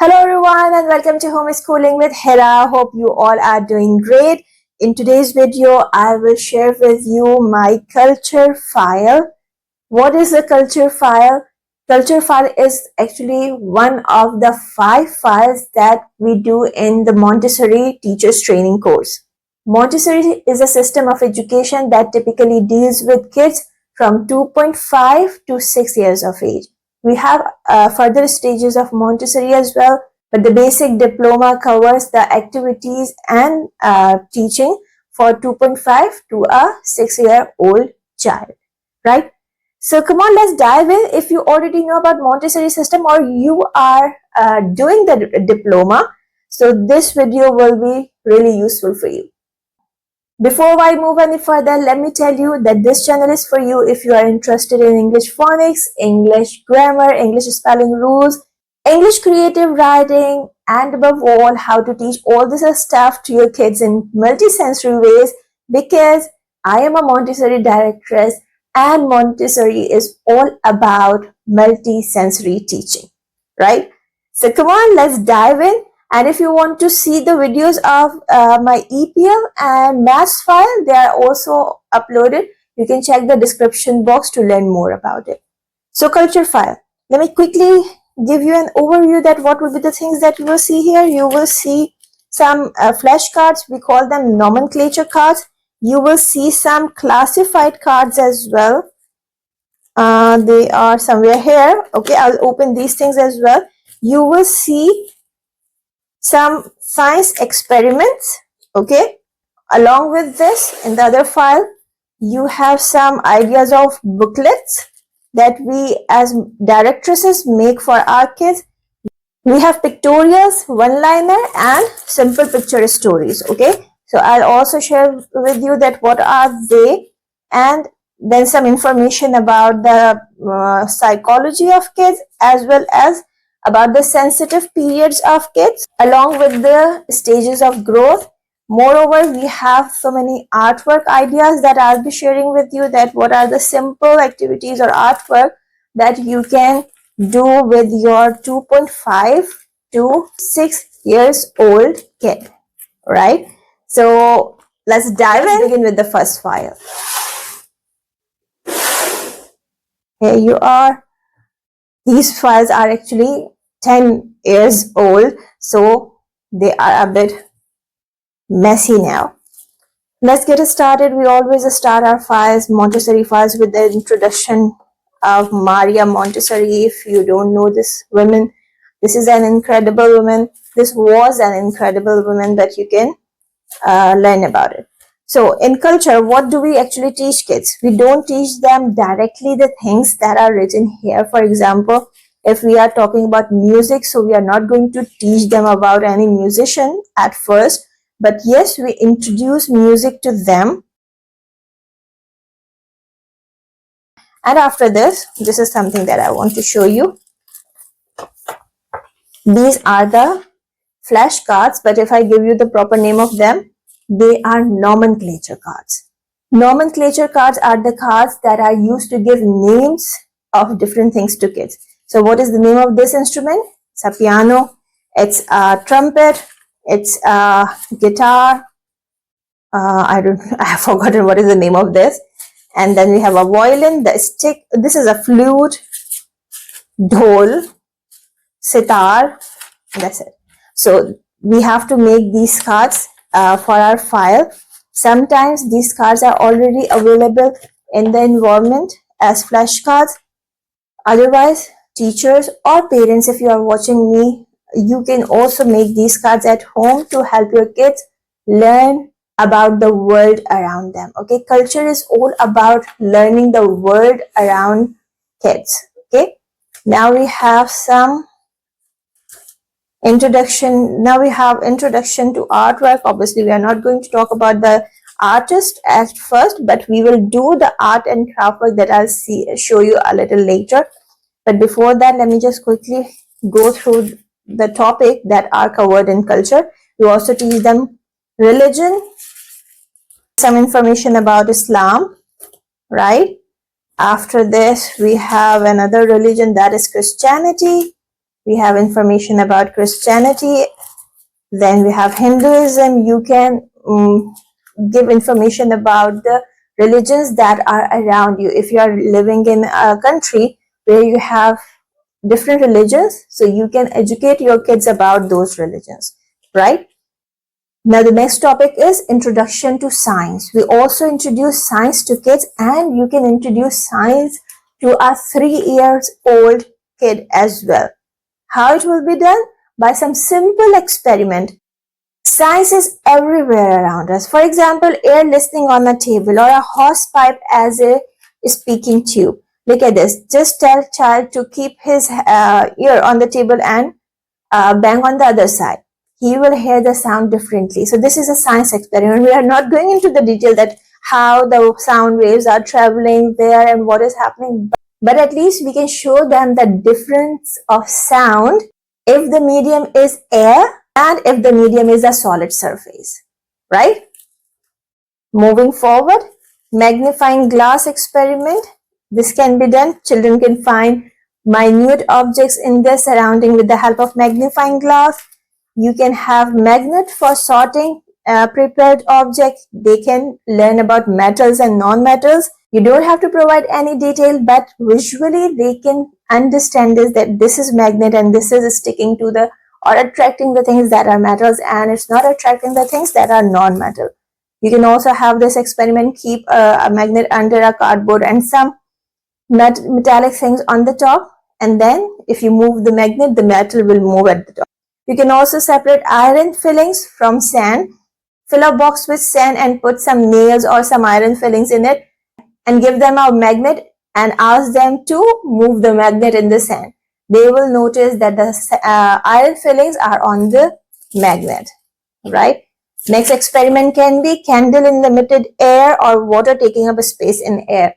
Hello everyone and welcome to Homeschooling with Hera. Hope you all are doing great. In today's video, I will share with you my culture file. What is a culture file? Culture file is actually one of the 5 files that we do in the Montessori Teachers Training course. Montessori is a system of education that typically deals with kids from 2.5 to 6 years of age. We have further stages of Montessori as well, but the basic diploma covers the activities and teaching for 2.5 to a 6-year-old child, right? So come on, let's dive in. If you already know about Montessori system or you are doing the diploma, so this video will be really useful for you. Before I move any further, let me tell you that this channel is for you if you are interested in English phonics, English grammar, English spelling rules, English creative writing, and above all, how to teach all this stuff to your kids in multisensory ways, because I am a Montessori Directress and Montessori is all about multisensory teaching, right? So come on, let's dive in. And if you want to see the videos of my EPL and maths file, they are also uploaded. You can check the description box to learn more about it. So culture file. Let me quickly give you an overview that what will be the things that you will see here. You will see some flashcards. We call them nomenclature cards. You will see some classified cards as well. They are somewhere here. Okay, I'll open these things as well. You will see some science experiments. Okay, along with this, in the other file you have some ideas of booklets that we as directresses make for our kids. We have pictorials, one-liner, and simple picture stories. Okay, so I'll also share with you that what are they, and then some information about the psychology of kids, as well as about the sensitive periods of kids, along with the stages of growth. Moreover, we have so many artwork ideas that I'll be sharing with you, that what are the simple activities or artwork that you can do with your 2.5 to 6 years old kid, right? So let's dive in. Begin with the first file. Here you are. These files are actually 10 years old, so they are a bit messy now. Let's get started. We always start our files, Montessori files, with the introduction of Maria Montessori. If you don't know this woman, this is an incredible woman. This was an incredible woman that you can learn about it. So in culture, what do we actually teach kids? We don't teach them directly the things that are written here. For example, if we are talking about music, so we are not going to teach them about any musician at first, but yes, we introduce music to them. And after this is something that I want to show you. These are the flashcards, but if I give you the proper name of them, they are nomenclature cards. Nomenclature cards are the cards that are used to give names of different things to kids. So what is the name of this instrument? It's a piano, it's a trumpet, it's a guitar. I have forgotten what is the name of this. And then we have a violin, the stick. This is a flute, dhol, sitar. That's it. So we have to make these cards for our file. Sometimes these cards are already available in the environment as flashcards. Otherwise, teachers or parents, if you are watching me, you can also make these cards at home to help your kids learn about the world around them. Okay, culture is all about learning the world around kids. Okay, now we have some introduction. Now we have introduction to artwork. Obviously, we are not going to talk about the artist at first, but we will do the art and craft work that I'll show you a little later. But before that, let me just quickly go through the topic that are covered in culture. We also teach them religion, some information about Islam, right? After this, we have another religion, that is Christianity. we have information about Christianity. Then we have Hinduism. You can give information about the religions that are around you. If you are living in a country where you have different religions, so you can educate your kids about those religions, right? Now the next topic is introduction to science. We also introduce science to kids, and you can introduce science to a 3-year-old kid as well. How it will be done? By some simple experiment. Science is everywhere around us. For example, air listening on a table or a hose pipe as a speaking tube. Look at this. Just tell child to keep his ear on the table and bang on the other side. He will hear the sound differently. So this is a science experiment. We are not going into the detail that how the sound waves are traveling there and what is happening. But at least we can show them the difference of sound if the medium is air and if the medium is a solid surface, right? Moving forward, magnifying glass experiment. This can be done. Children can find minute objects in their surrounding with the help of magnifying glass. You can have magnet for sorting prepared objects. They can learn about metals and non-metals. You don't have to provide any detail, but visually they can understand this, that this is magnet and this is sticking to the or attracting the things that are metals, and it's not attracting the things that are non-metal. You can also have this experiment, keep a magnet under a cardboard and some metallic things on the top, and then if you move the magnet, the metal will move at the top. You can also separate iron fillings from sand. Fill a box with sand and put some nails or some iron fillings in it and give them a magnet and ask them to move the magnet in the sand. They will notice that the iron fillings are on the magnet, right? Next experiment can be candle in limited air or water taking up a space in air.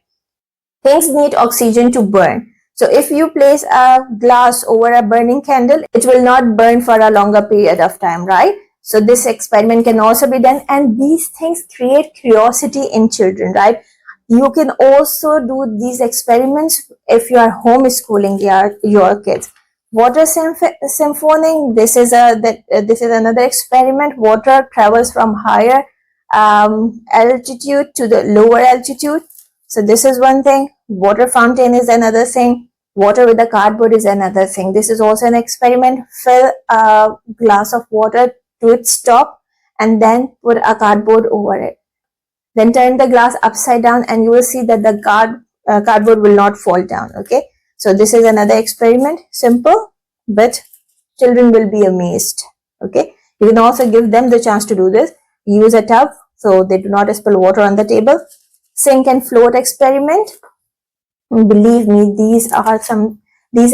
Things need oxygen to burn. So if you place a glass over a burning candle, it will not burn for a longer period of time, right? So this experiment can also be done, and these things create curiosity in children, right? You can also do these experiments if you are homeschooling your kids. Water symphoning. This is another experiment. Water travels from higher altitude to the lower altitude. So this is one thing. Water fountain is another thing. Water with a cardboard is another thing. This is also an experiment. Fill a glass of water to its top and then put a cardboard over it. Then turn the glass upside down and you will see that the cardboard will not fall down. Okay. So this is another experiment. Simple, but children will be amazed. Okay. You can also give them the chance to do this. Use a tub so they do not spill water on the table. Sink and float experiment. Believe me, these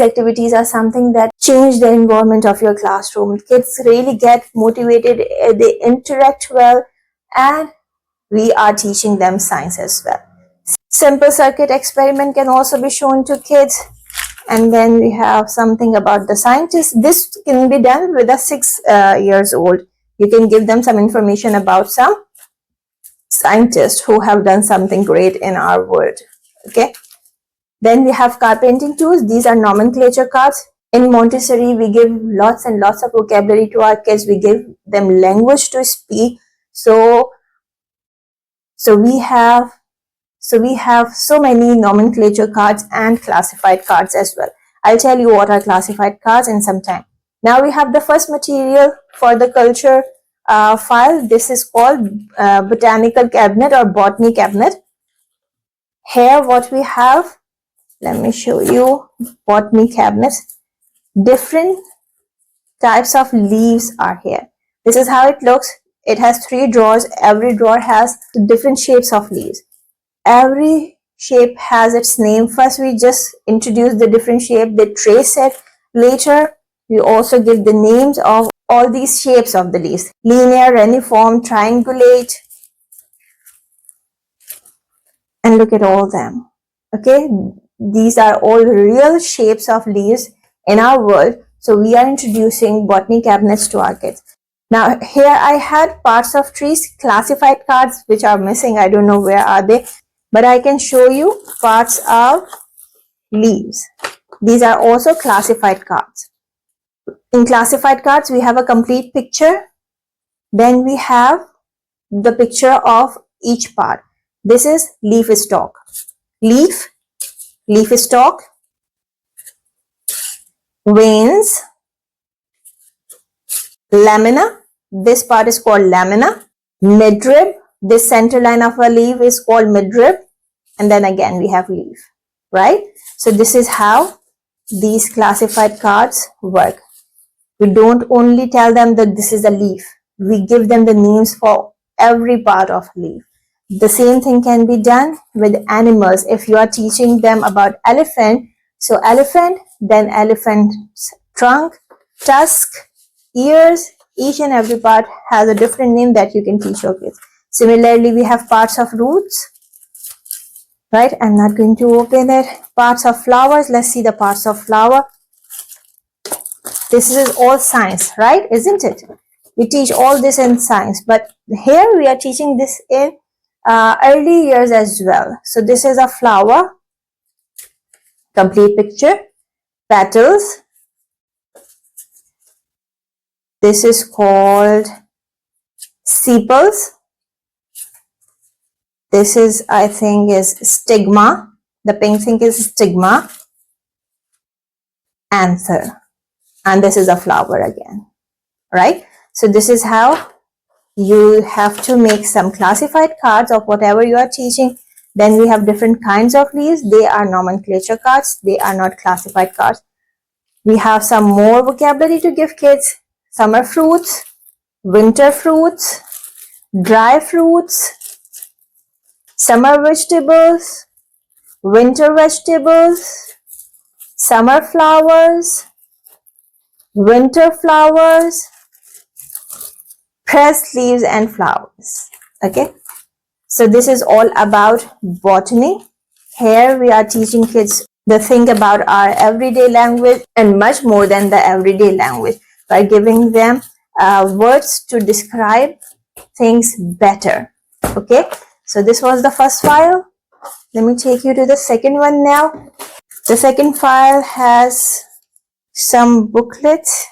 activities are something that change the environment of your classroom. Kids really get motivated, they interact well, and we are teaching them science as well. Simple circuit experiment can also be shown to kids. And then we have something about the scientists. This can be done with a 6 years old. You can give them some information about some scientists who have done something great in our world. Okay. Then we have carpenting tools. These are nomenclature cards. In Montessori, we give lots and lots of vocabulary to our kids. We give them language to speak. So we have so many nomenclature cards and classified cards as well. I'll tell you what are classified cards in some time. Now we have the first material for the culture file. This is called botanical cabinet or botany cabinet. Here what we have, let me show you botany cabinets. Different types of leaves are here. This is how it looks. It has 3 drawers. Every drawer has different shapes of leaves. Every shape has its name. First, we just introduce the different shape, they trace it. Later, we also give the names of all these shapes of the leaves. Linear, reniform, triangulate. And look at all them. Okay, these are all real shapes of leaves in our world. So we are introducing botany cabinets to our kids. Now here I had parts of trees, classified cards which are missing. I don't know where are they, but I can show you parts of leaves. These are also classified cards. In classified cards, we have a complete picture. Then we have the picture of each part. This is leaf stalk. Leaf stalk, veins, lamina. This part is called lamina. Midrib. This center line of a leaf is called midrib. And then again we have leaf, right? So this is how these classified cards work. We don't only tell them that this is a leaf. We give them the names for every part of leaf. The same thing can be done with animals. If you are teaching them about elephant, so elephant, then elephant's trunk, tusk, ears, each and every part has a different name that you can teach your kids. Similarly, we have parts of roots, right? I'm not going to open it. Parts of flowers. Let's see the parts of flower. This is all science, right? Isn't it? We teach all this in science, but here we are teaching this in early years as well. So this is a flower, complete picture, petals. This is called sepals. This is, I think, is stigma. The pink thing is stigma. Anther. And this is a flower again, right? So this is how you have to make some classified cards of whatever you are teaching. Then we have different kinds of leaves. They are nomenclature cards. They are not classified cards. We have some more vocabulary to give kids. Summer fruits, winter fruits, dry fruits, summer vegetables, winter vegetables, summer flowers, winter flowers, pressed leaves and flowers. Okay, so this is all about botany. Here we are teaching kids the thing about our everyday language and much more than the everyday language, by giving them words to describe things better. Okay, so this was the first file. Let me take you to the second one now. The second file has some booklets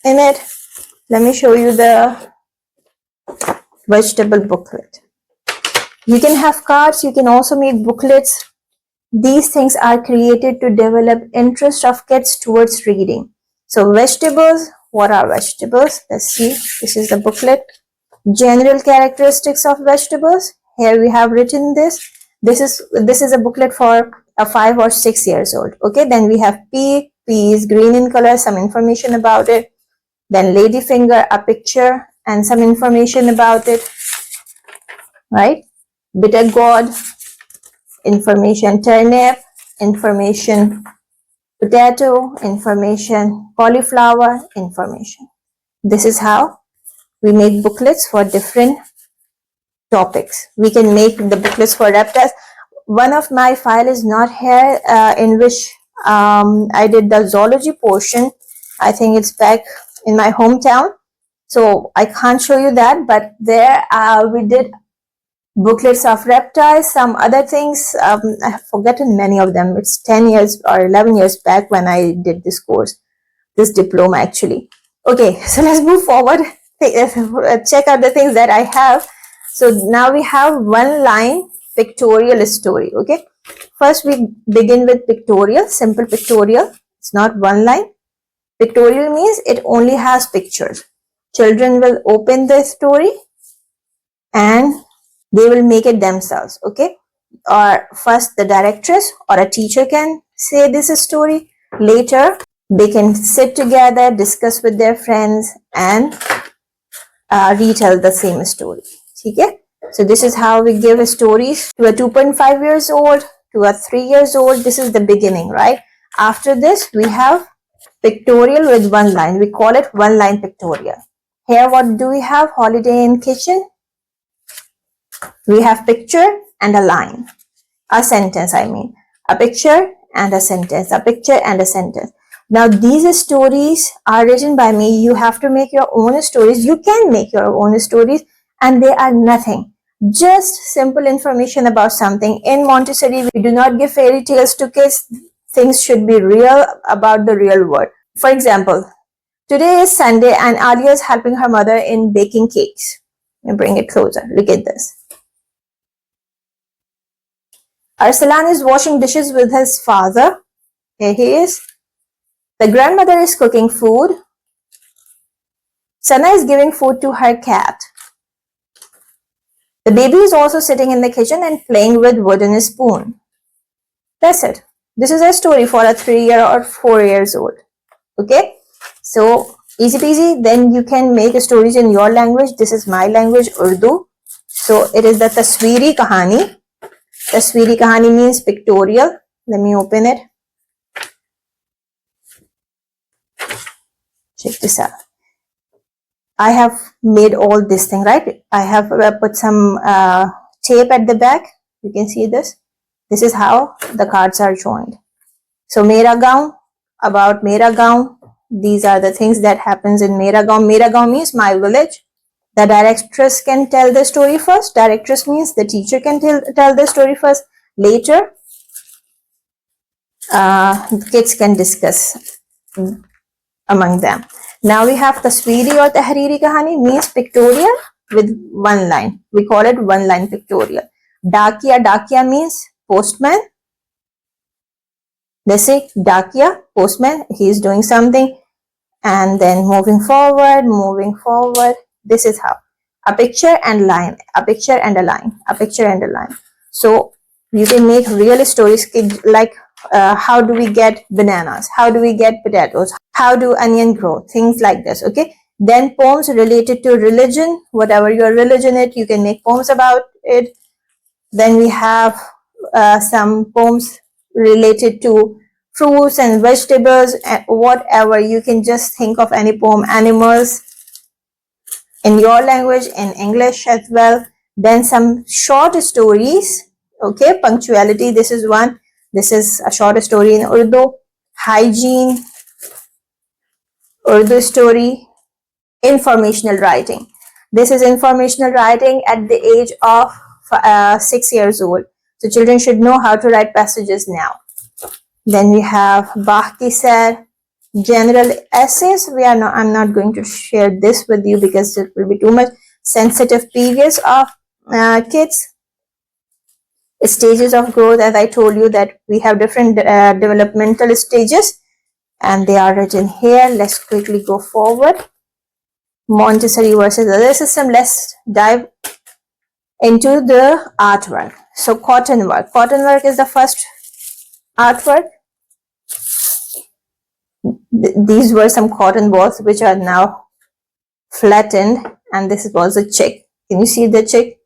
in it. Let me show you the vegetable booklet. You can have cards, you can also make booklets. These things are created to develop interest of kids towards reading. So vegetables, what are vegetables? Let's see. This is the booklet. General characteristics of vegetables. Here we have written this. This is a booklet for a 5 or 6 years old. Okay, then we have peas, green in color, some information about it. Then ladyfinger, a picture and some information about it. Right? Bitter gourd, information. Turnip, information. Potato, information. Cauliflower, information. This is how we make booklets for different topics. We can make the booklets for reptiles. One of my file is not here, in which I did the zoology portion. I think it's back in my hometown, so I can't show you that, but there we did booklets of reptiles, some other things. I have forgotten many of them. It's 10 years or 11 years back when I did this course, this diploma actually. Okay, so let's move forward. Check out the things that I have. So now we have one line pictorial story. Okay, first we begin with pictorial, simple pictorial. It's not one line. Pictorial means it only has pictures. Children will open the story and they will make it themselves. Okay, or first the directress or a teacher can say this story. Later they can sit together, discuss with their friends and retell the same story. Okay, so this is how we give stories to a 2.5 years old, to a 3 years old. This is the beginning, right? After this we have pictorial with one line. We call it one line pictorial. Here what do we have? Holiday in kitchen. We have picture and a line, a sentence, I mean a picture and a sentence, a picture and a sentence. Now these stories are written by me. You have to make your own stories. You can make your own stories and they are nothing, just simple information about something. In Montessori we do not give fairy tales to kids. Things should be real, about the real world. For example, Today is Sunday and Alia is helping her mother in baking cakes. Let me bring it closer. Look at this. Arsalan is washing dishes with his father. Here he is. The grandmother is cooking food. Sana is giving food to her cat. The baby is also sitting in the kitchen and playing with wooden spoon. That's it. This is a story for a 3-year or 4 years old. Okay, so easy peasy. Then you can make stories in your language. This is my language, Urdu. So it is the Tasweeri Kahani. Tasweeri Kahani means pictorial. Let me open it. Check this out. I have made all this thing, right? I have put some tape at the back. You can see this. This is how the cards are joined. So Mera Gaon, about Mera Gaon. These are the things that happens in Mera Gaon. Mera Gaon means my village. The directress can tell the story first. Directress means the teacher can tell the story first. Later, kids can discuss among them. Now we have Tasweeri or Tahriri Kahani means pictorial with one line. We call it one line pictorial. Dakiya, Dakiya means postman. Let's say Dakiya, postman, he is doing something. And then moving forward. This is how. A picture and line, a picture and a line, a picture and a line. So you can make real stories like how do we get bananas? How do we get potatoes? How do onion grow? Things like this, okay? Then poems related to religion, whatever your religion is, you can make poems about it. Then we have some poems related to fruits and vegetables, and whatever. You can just think of any poem, animals in your language, in English as well. Then some short stories, okay? Punctuality, this is one. This is a short story in Urdu. Hygiene, Urdu story. Informational writing. This is informational writing at the age of 6 years old. So children should know how to write passages now. Then we have Bahki Sar, general essays. I'm not going to share this with you because it will be too much. Sensitive periods of kids. Stages of growth, as I told you that we have different developmental stages and they are written here. Let's quickly go forward. Montessori versus other system. Let's dive into the artwork. So cotton work. Cotton work is the first artwork. These were some cotton balls which are now flattened, and this was a chick. Can you see the chick?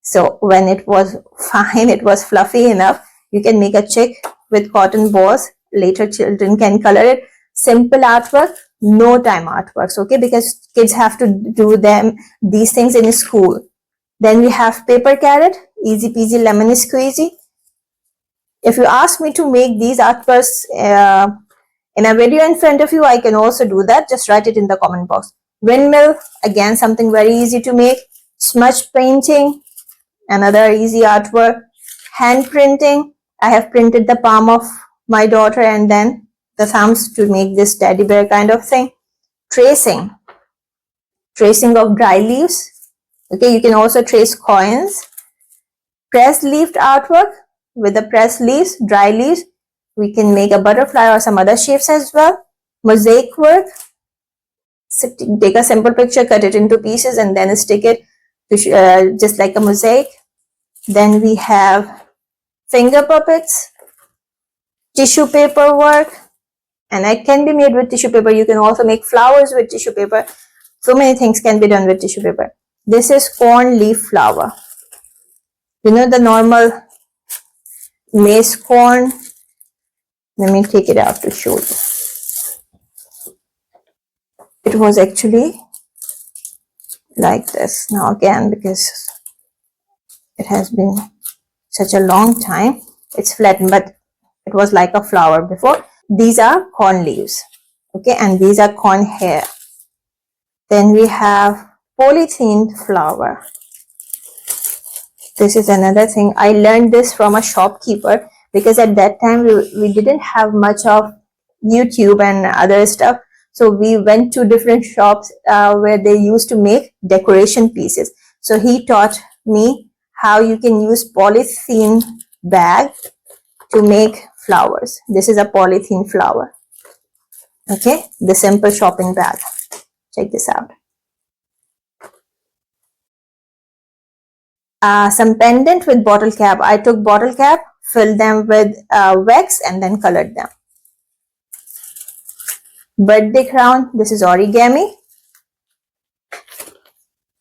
So when it was fine, it was fluffy enough, you can make a chick with cotton balls. Later children can color it. Simple artwork, no time artworks, okay, because kids have to do these things in school. Then we have paper carrot, easy peasy lemon squeezy. If you ask me to make these artworks in a video in front of you, I can also do that. Just write it in the comment box. Windmill, again something very easy to make. Smudge painting, another easy artwork. Hand printing, I have printed the palm of my daughter and then the thumbs to make this teddy bear kind of thing. Tracing of dry leaves, okay, you can also trace coins. Pressed leaf artwork, with the pressed leaves, dry leaves, we can make a butterfly or some other shapes as well. Mosaic work, so take a simple picture, cut it into pieces and then stick it to just like a mosaic. Then we have finger puppets, tissue paper work, and it can be made with tissue paper. You can also make flowers with tissue paper. So many things can be done with tissue paper. This is corn leaf flower. You know the normal maize corn. Let me take it out to show you. It was actually like this. Now again, because it has been such a long time, it's flattened, but it was like a flower before. These are corn leaves, okay, and these are corn hair. Then we have polythene flower. This is another thing. I learned this from a shopkeeper because at that time we didn't have much of YouTube and other stuff. So we went to different shops where they used to make decoration pieces. So he taught me how you can use polythene bag to make flowers. This is a polythene flower. Okay, the simple shopping bag. Check this out. Some pendant with bottle cap. I took bottle cap, filled them with wax, and then colored them. Birthday crown. This is origami.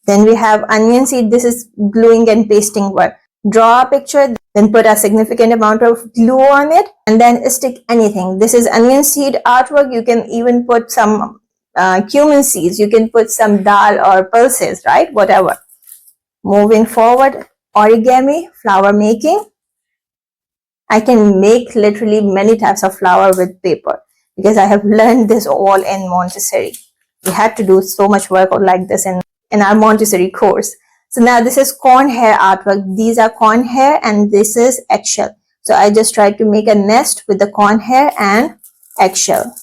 Then we have onion seed. This is gluing and pasting work. Draw a picture, then put a significant amount of glue on it, and then stick anything. This is onion seed artwork. You can even put some cumin seeds. You can put some dal or pulses, right? Whatever. Moving forward, origami, flower making. I can make literally many types of flower with paper because I have learned this all in Montessori. We had to do so much work like this in our Montessori course. So now this is corn hair artwork. These are corn hair and this is eggshell. So I just tried to make a nest with the corn hair and eggshell.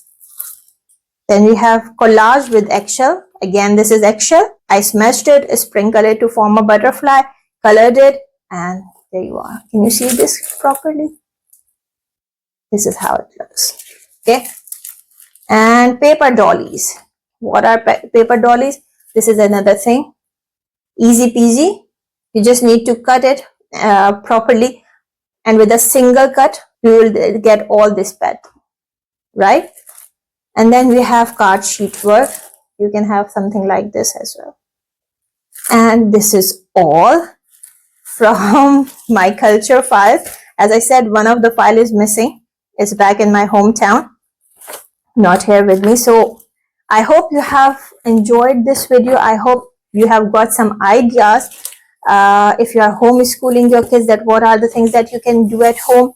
Then we have collage with eggshell. Again, this is eggshell. I smashed it, sprinkled it to form a butterfly, colored it, and there you are. Can you see this properly? This is how it looks. Okay. And paper dollies. What are paper dollies? This is another thing. Easy peasy. You just need to cut it properly, and with a single cut, you will get all this pet, right? And then we have card sheet work. You can have something like this as well. And this is all from my culture files. As I said, one of the file is missing. It's back in my hometown, not here with me. So I hope you have enjoyed this video. I hope you have got some ideas if you are homeschooling your kids, that what are the things that you can do at home.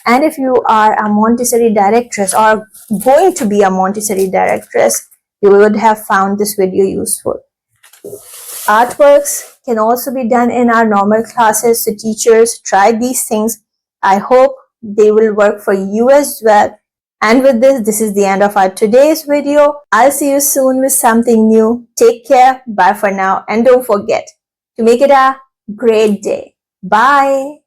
And if you are a Montessori directress or going to be a Montessori directress, you would have found this video useful. Artworks can also be done in our normal classes. So teachers, try these things. I hope they will work for you as well. And with this is the end of our today's video. I'll see you soon with something new. Take care. Bye for now. And don't forget to make it a great day. Bye.